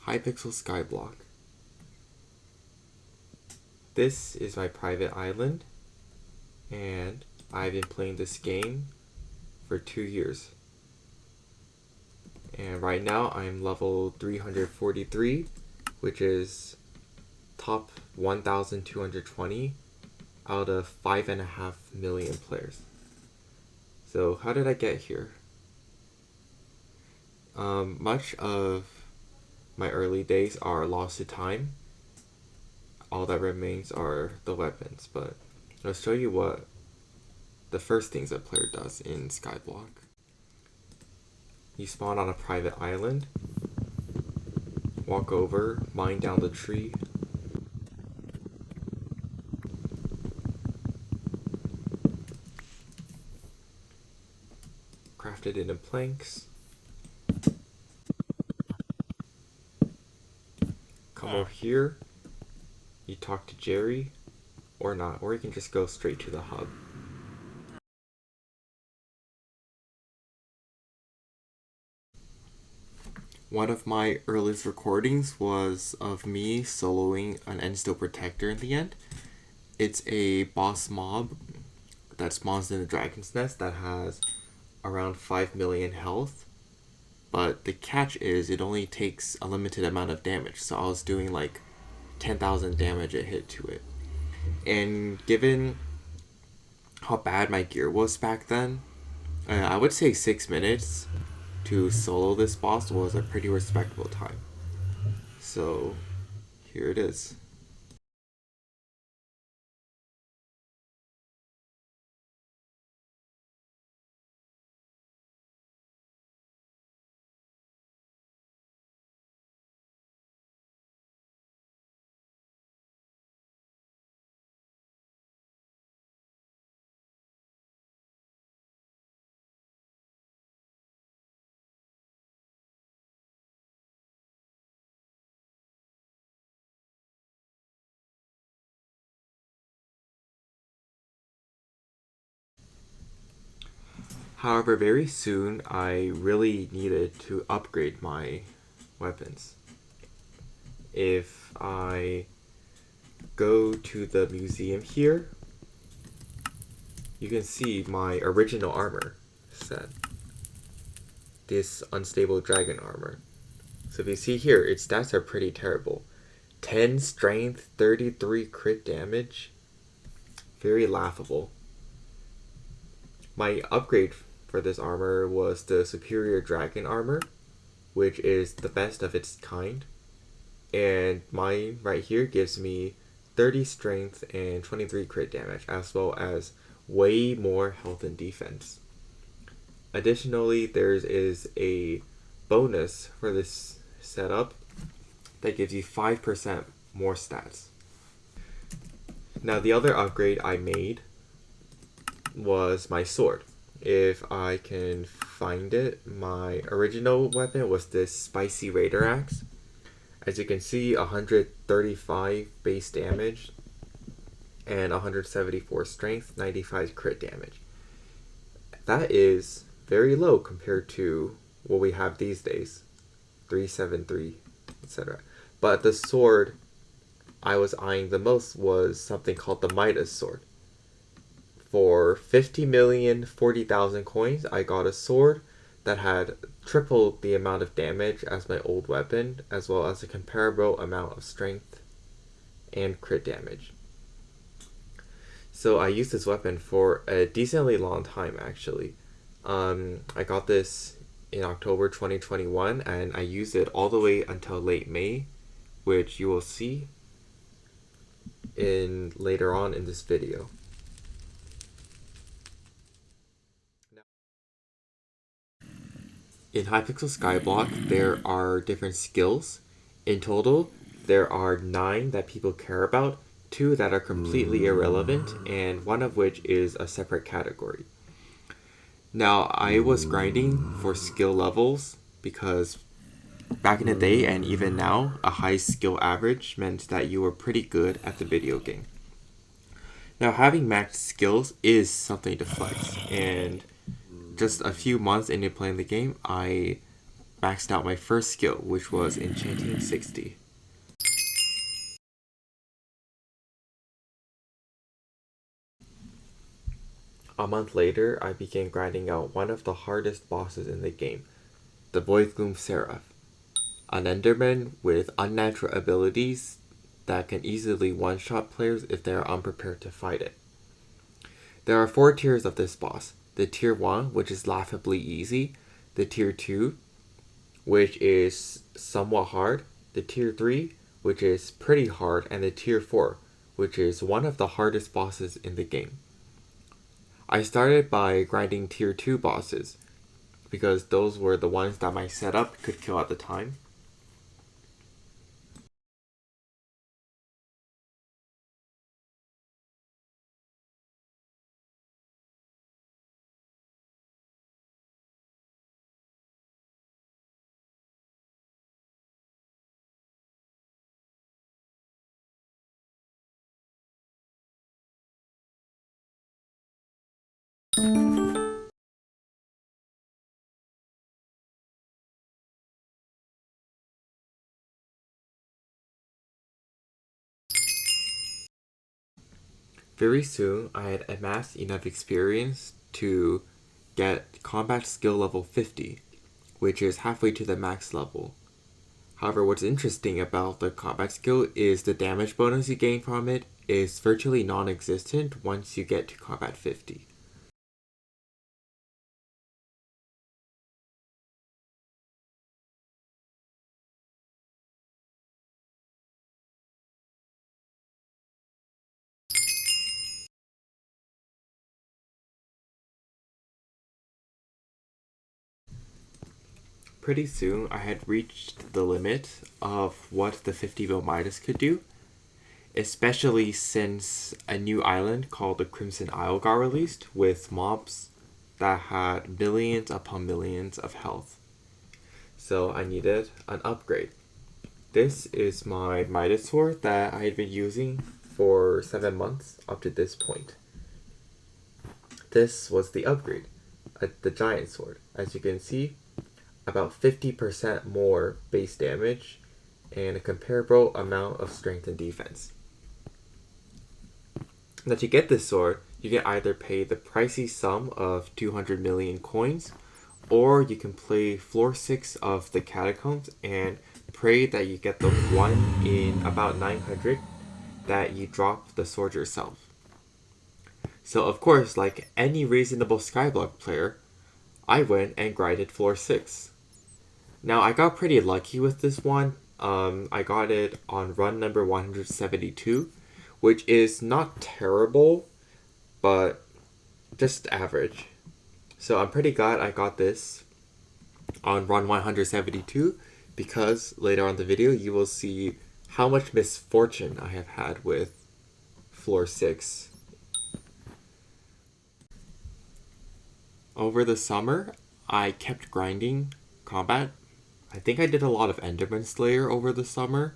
Hypixel SkyBlock. This is my private island, and I've been playing this game for 2 years. And right now I'm level 343, which is top 1,220 out of 5.5 million players. So how did I get here? Much of my early days are lost to time. All that remains are the weapons, but I'll show you what the first things a player does in SkyBlock. You spawn on a private island, walk over, mine down the tree, craft it into planks, come over here, you talk to Jerry, or not, or you can just go straight to the hub. One of my earliest recordings was of me soloing an Endsteel Protector in the end. It's a boss mob that spawns in the Dragon's Nest that has around 5 million health. But the catch is it only takes a limited amount of damage, so I was doing like 10,000 damage a hit to it. And given how bad my gear was back then, I would say 6 minutes to solo this boss was a pretty respectable time. So here it is. However, very soon I really needed to upgrade my weapons. If I go to the museum here, you can see my original armor set. This unstable dragon armor. So if you see here, its stats are pretty terrible. 10 strength, 33 crit damage. Very laughable. My upgrade for this armor was the superior dragon armor, which is the best of its kind. And mine right here gives me 30 strength and 23 crit damage, as well as way more health and defense. Additionally, there is a bonus for this setup that gives you 5% more stats. Now, the other upgrade I made was my sword. If I can find it, my original weapon was this spicy raider axe. As you can see, 135 base damage and 174 strength, 95 crit damage. That is very low compared to what we have these days, 373, etc. But the sword I was eyeing the most was something called the Midas sword. For 50,040,000 coins, I got a sword that had triple the amount of damage as my old weapon, as well as a comparable amount of strength and crit damage. So I used this weapon for a decently long time, actually. I got this in October 2021, and I used it all the way until late May, which you will see later on in this video. In Hypixel SkyBlock, there are different skills. In total, there are 9 that people care about, 2 that are completely irrelevant, and 1 of which is a separate category. Now, I was grinding for skill levels because back in the day, and even now, a high skill average meant that you were pretty good at the video game. Now, having maxed skills is something to flex, and just a few months into playing the game, I maxed out my first skill, which was Enchanting 60. A month later, I began grinding out one of the hardest bosses in the game, the Voidgloom Seraph, an Enderman with unnatural abilities that can easily one-shot players if they are unprepared to fight it. There are 4 tiers of this boss. The tier 1, which is laughably easy, the tier 2, which is somewhat hard, the tier 3, which is pretty hard, and the tier 4, which is one of the hardest bosses in the game. I started by grinding tier 2 bosses, because those were the ones that my setup could kill at the time. Very soon, I had amassed enough experience to get combat skill level 50, which is halfway to the max level. However, what's interesting about the combat skill is the damage bonus you gain from it is virtually non-existent once you get to combat 50. Pretty soon, I had reached the limit of what the 50 bill Midas could do, especially since a new island called the Crimson Isle got released with mobs that had millions upon millions of health. So I needed an upgrade. This is my Midas sword that I had been using for 7 months up to this point. This was the upgrade, the giant sword. As you can see, about 50% more base damage and a comparable amount of strength and defense. Now to get this sword, you can either pay the pricey sum of 200 million coins, or you can play floor 6 of the catacombs and pray that you get the one in about 900 that you drop the sword yourself. So of course, like any reasonable SkyBlock player, I went and grinded floor 6. Now I got pretty lucky with this one. I got it on run number 172, which is not terrible, but just average. So I'm pretty glad I got this on run 172, because later on in the video you will see how much misfortune I have had with floor 6. Over the summer, I kept grinding combat. I think I did a lot of Enderman Slayer over the summer,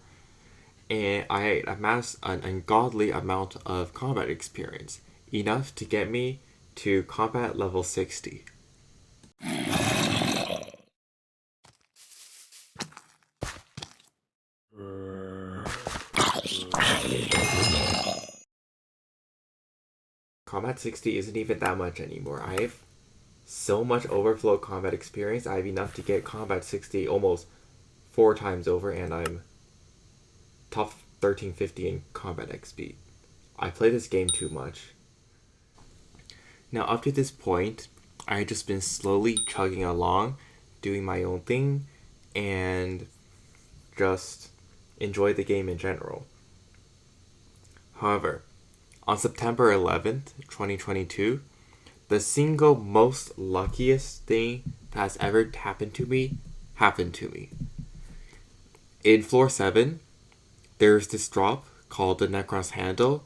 and I amassed an ungodly amount of combat experience, enough to get me to combat level 60. Combat 60 isn't even that much anymore. I have so much overflow combat experience, I have enough to get combat 60 almost 4 times over, and I'm top 1350 in combat XP. I play this game too much. Now up to this point, I had just been slowly chugging along, doing my own thing, and just enjoy the game in general. However, on September 11th, 2022, the single most luckiest thing that has ever happened to me. In floor 7, there's this drop called the Necron's Handle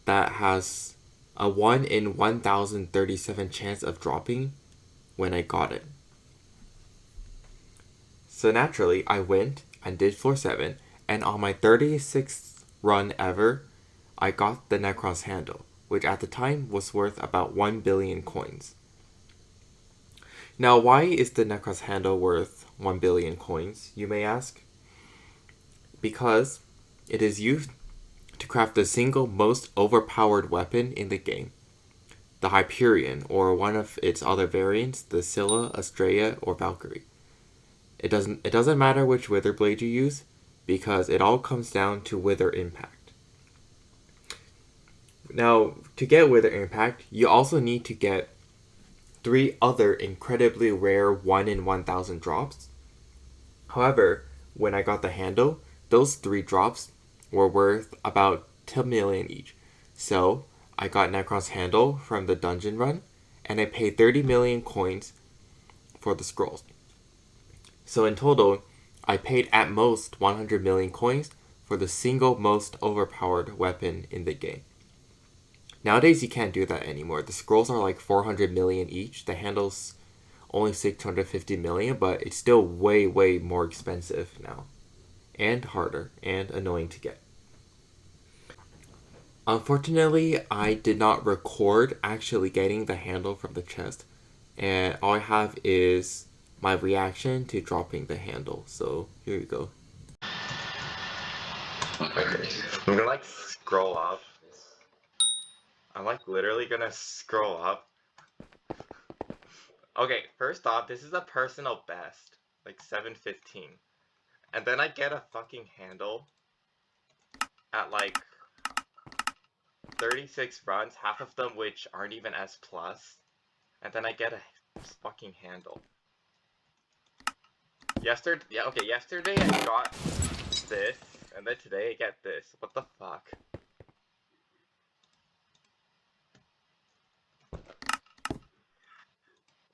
that has a 1 in 1037 chance of dropping when I got it. So naturally, I went and did floor 7, and on my 36th run ever, I got the Necron's Handle, which at the time was worth about 1 billion coins. Now, why is the Necros handle worth 1 billion coins, you may ask? Because it is used to craft the single most overpowered weapon in the game, the Hyperion, or one of its other variants, the Scylla, Astraea, or Valkyrie. It doesn't matter which Wither Blade you use, because it all comes down to Wither Impact. Now, to get Wither Impact, you also need to get 3 other incredibly rare 1 in 1000 drops. However, when I got the handle, those 3 drops were worth about 10 million each. So, I got Necron's handle from the dungeon run, and I paid 30 million coins for the scrolls. So in total, I paid at most 100 million coins for the single most overpowered weapon in the game. Nowadays, you can't do that anymore. The scrolls are like 400 million each. The handle's only 650 million, but it's still way, way more expensive now. And harder, and annoying to get. Unfortunately, I did not record actually getting the handle from the chest. And all I have is my reaction to dropping the handle. So, here you go. Okay. I'm gonna like scroll up. I'm like literally gonna scroll up. Okay, first off, this is a personal best, like 715. And then I get a fucking handle at like 36 runs, half of them which aren't even S+. And then I get a fucking handle. Yesterday I got this, and then today I get this. What the fuck?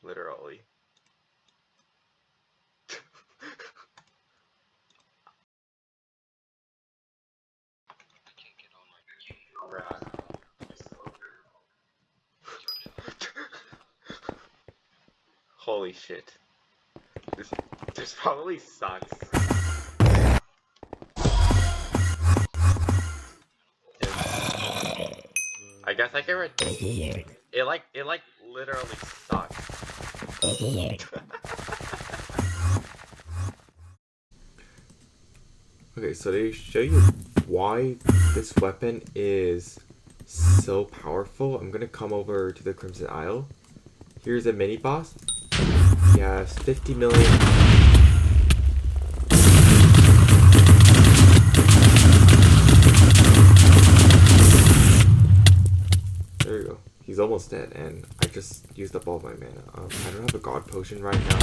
Literally. Bruh. Holy shit. This probably sucks. I guess I can it like literally sucks. Okay, so they show you why this weapon is so powerful. I'm gonna come over to the Crimson Isle. Here's a mini boss. He has 50 million. There you go. He's almost dead, and I just used up all my mana. I don't have a god potion right now.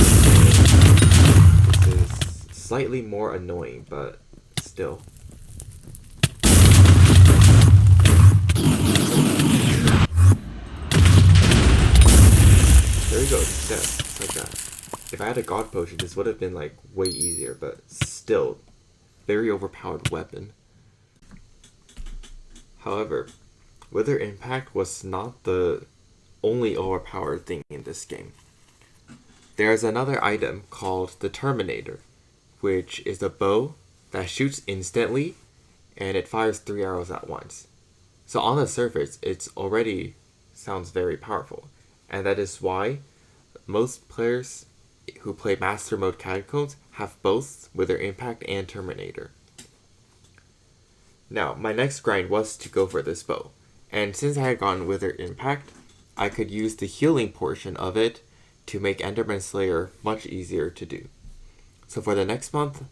This is slightly more annoying, but still. There you go, he's dead. Just like that. If I had a god potion, this would have been like way easier, but still, very overpowered weapon. However, Wither Impact was not the only overpowered thing in this game. There's another item called the Terminator, which is a bow that shoots instantly and it fires 3 arrows at once. So on the surface, it's already sounds very powerful, and that is why most players who play Master Mode Catacombs have both Wither Impact and Terminator. Now, my next grind was to go for this bow, and since I had gotten Wither Impact, I could use the healing portion of it to make Enderman Slayer much easier to do. So for the next month,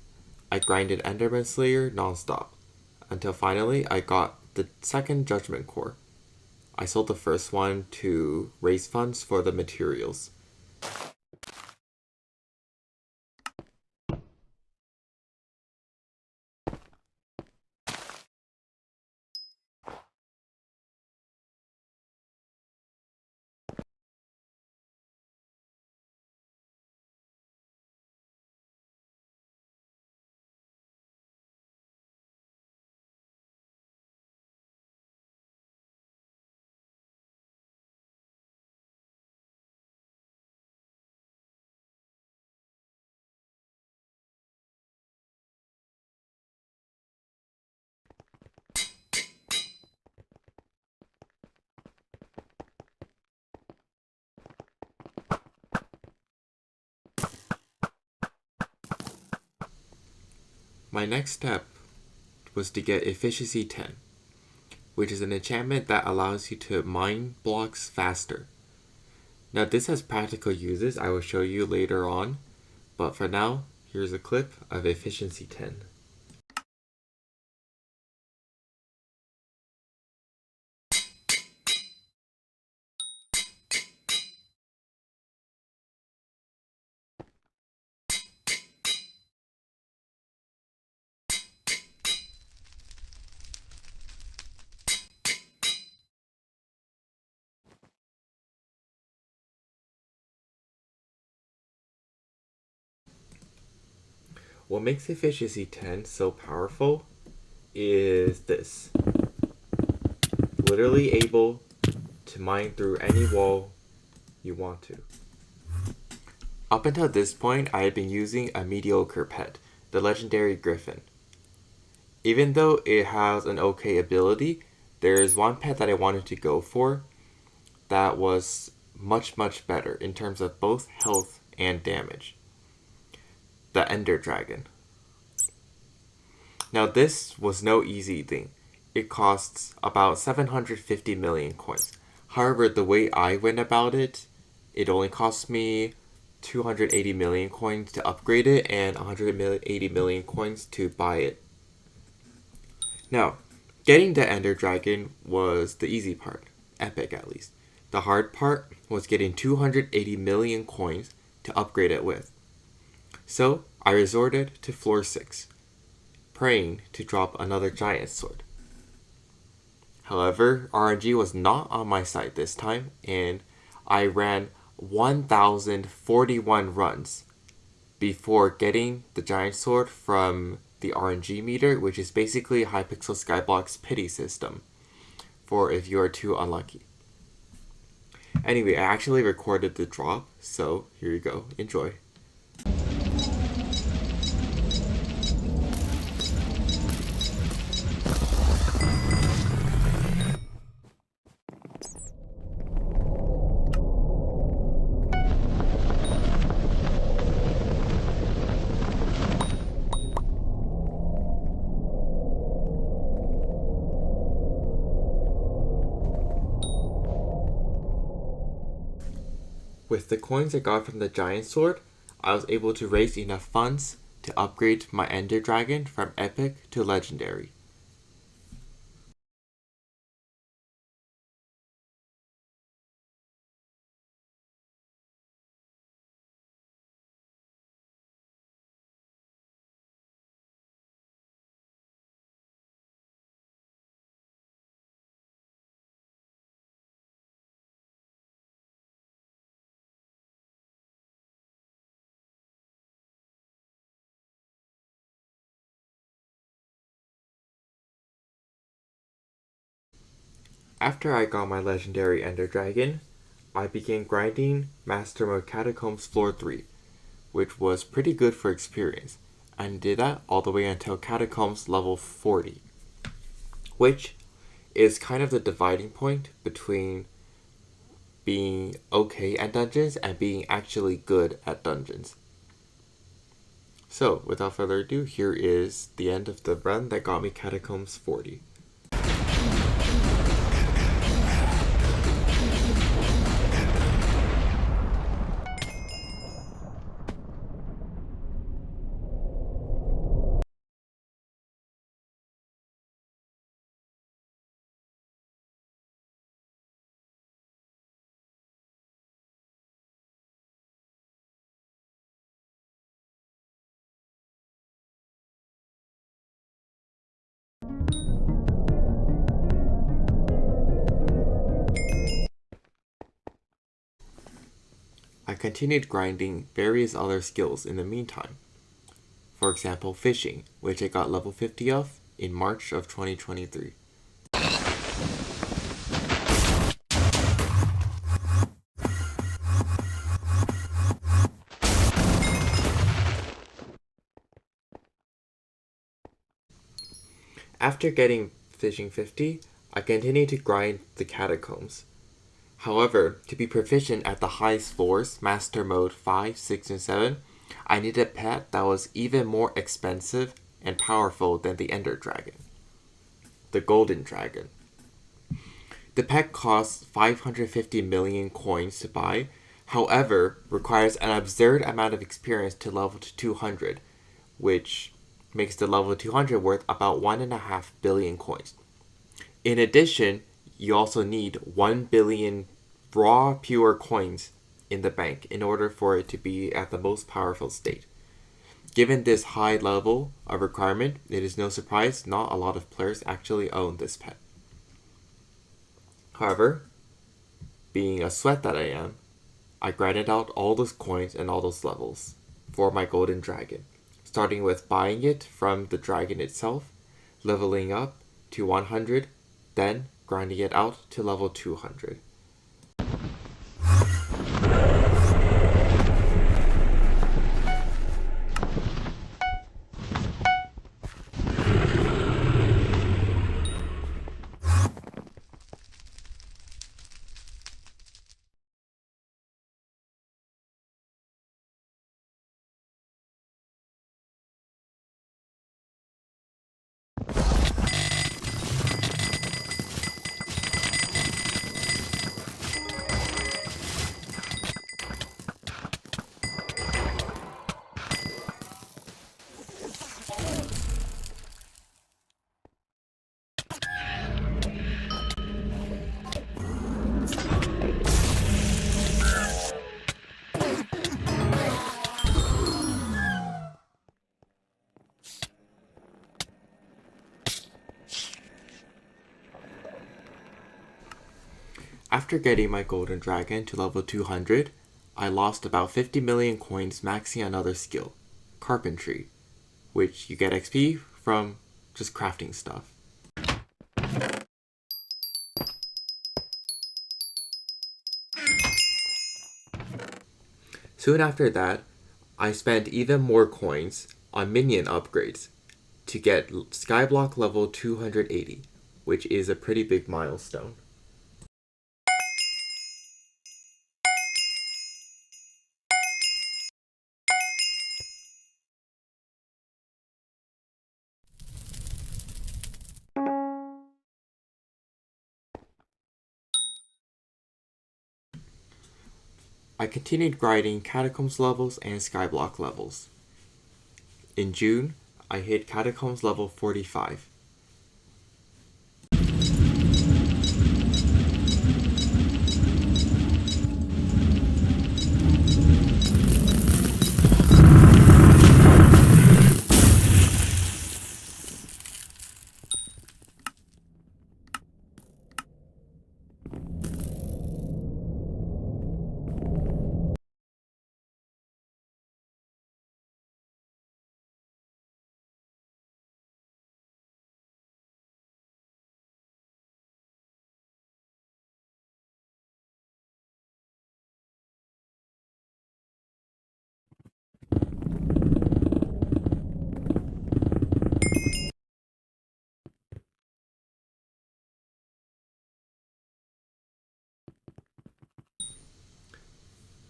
I grinded Enderman Slayer non-stop, until finally I got the second Judgment Core. I sold the first one to raise funds for the materials. My next step was to get Efficiency 10, which is an enchantment that allows you to mine blocks faster. Now this has practical uses I will show you later on, but for now, here's a clip of Efficiency 10. What makes Efficiency 10 so powerful is this. Literally able to mine through any wall you want to. Up until this point, I had been using a mediocre pet, the legendary Griffin. Even though it has an okay ability, there is one pet that I wanted to go for that was much better in terms of both health and damage. The Ender Dragon. Now this was no easy thing. It costs about 750 million coins. However, the way I went about it, it only cost me 280 million coins to upgrade it and 180 million coins to buy it. Now, getting the Ender Dragon was the easy part, epic at least. The hard part was getting 280 million coins to upgrade it with. So, I resorted to floor 6, praying to drop another giant sword. However, RNG was not on my side this time, and I ran 1,041 runs before getting the giant sword from the RNG meter, which is basically Hypixel SkyBlock's pity system for if you are too unlucky. Anyway, I actually recorded the drop, so here you go. Enjoy. With the coins I got from the giant sword, I was able to raise enough funds to upgrade my Ender Dragon from epic to legendary. After I got my legendary Ender Dragon, I began grinding Master Mode Catacombs Floor 3, which was pretty good for experience, and did that all the way until Catacombs level 40, which is kind of the dividing point between being okay at dungeons and being actually good at dungeons. So, without further ado, here is the end of the run that got me Catacombs 40. I continued grinding various other skills in the meantime. For example, fishing, which I got level 50 of in March of 2023. After getting fishing 50, I continued to grind the catacombs. However, to be proficient at the highest floors, Master Mode 5, 6, and 7, I needed a pet that was even more expensive and powerful than the Ender Dragon, the Golden Dragon. The pet costs 550 million coins to buy, however, requires an absurd amount of experience to level to 200, which makes the level 200 worth about 1.5 billion coins. In addition, you also need 1 billion raw pure coins in the bank in order for it to be at the most powerful state. Given this high level of requirement, it is no surprise not a lot of players actually own this pet. However, being a sweat that I am, I grinded out all those coins and all those levels for my Golden Dragon, starting with buying it from the dragon itself, leveling up to 100, then grinding it out to level 200. After getting my Golden Dragon to level 200, I lost about 50 million coins maxing another skill, Carpentry, which you get XP from just crafting stuff. Soon after that, I spent even more coins on minion upgrades to get SkyBlock level 280, which is a pretty big milestone. I continued grinding Catacombs levels and Skyblock levels. In June, I hit Catacombs level 45.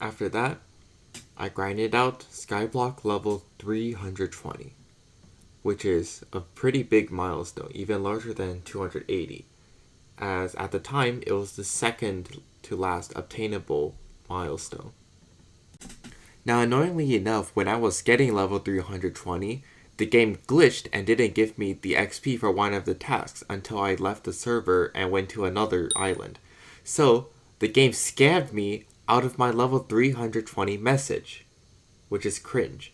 After that, I grinded out Skyblock level 320, which is a pretty big milestone, even larger than 280, as at the time it was the second to last obtainable milestone. Now, annoyingly enough, when I was getting level 320, the game glitched and didn't give me the XP for one of the tasks until I left the server and went to another island. So, the game scammed me out of my level 320 message, which is cringe.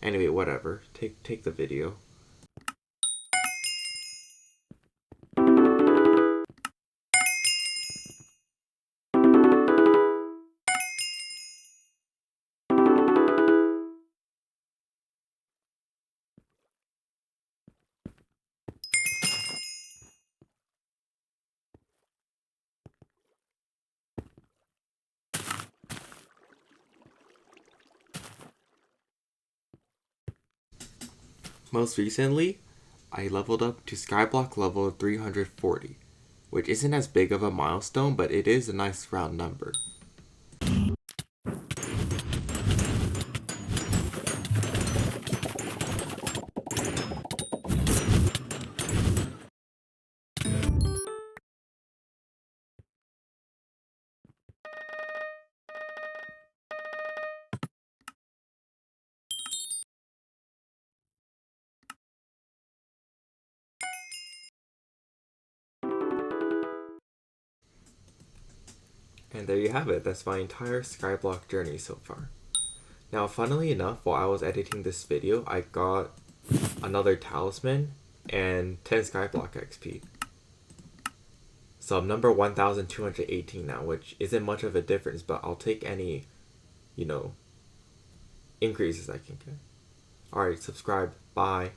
Anyway, whatever. Take the video. Most recently, I leveled up to Skyblock level 340, which isn't as big of a milestone, but it is a nice round number. And there you have it. That's my entire SkyBlock journey so far. Now, funnily enough, while I was editing this video, I got another talisman and 10 SkyBlock XP. So I'm number 1218 now, which isn't much of a difference, but I'll take any, increases I can get. Alright, subscribe. Bye.